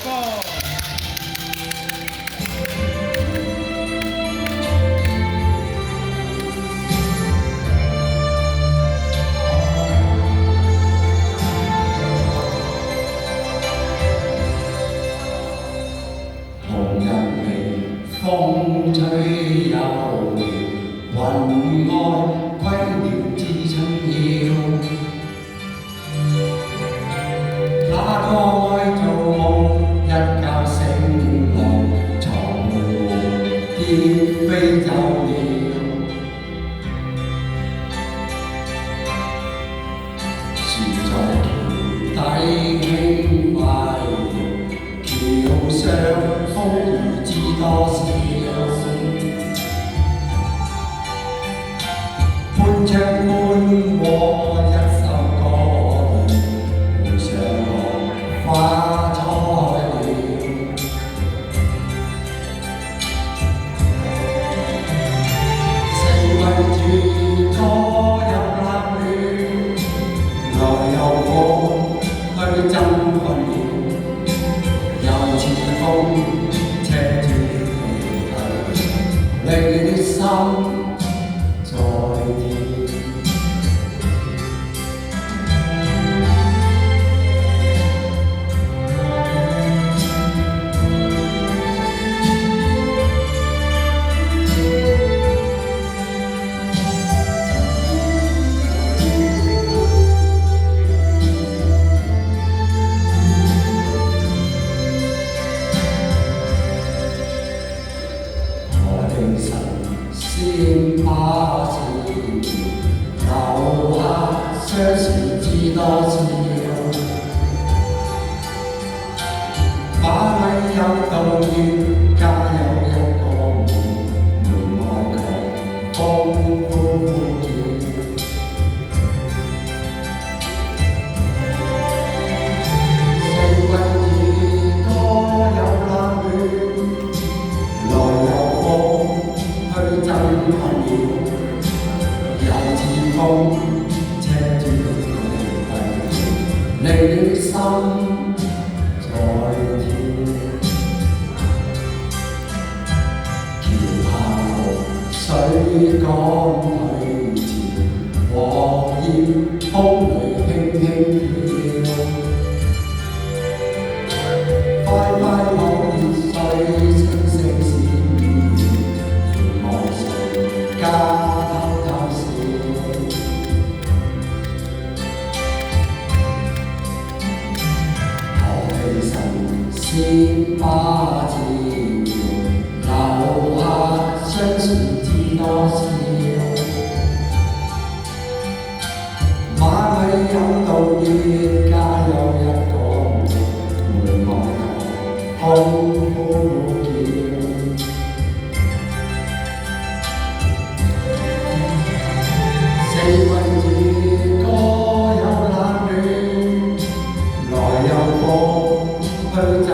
個。紅日微，風吹又搖，雲外歸鳥知春曉。那個愛做夢，一覺醒來，床門蝶飛走了。船在橋底輕快搖，橋上風雨知多少。半唱半和一首歌兒，湖上落花彩了。四圍住歌有冷暖，來又往去爭困了。又似風車住你的心在跳。先把字留下，相思知多少。把禮有道願，家有一個門外強風呼呼叫。四季如歌有冷暖，來又往去爭困了。又似風車住你的心在跳。橋下水趕退潮，黃葉風裏輕輕飄。快快樂熱水星星閃耀，望誰家偷偷笑。何其神仙把字留下，相思知多少。馬裡有道願，家有一個門外風呼叫。四季如歌有冷暖，來又往去爭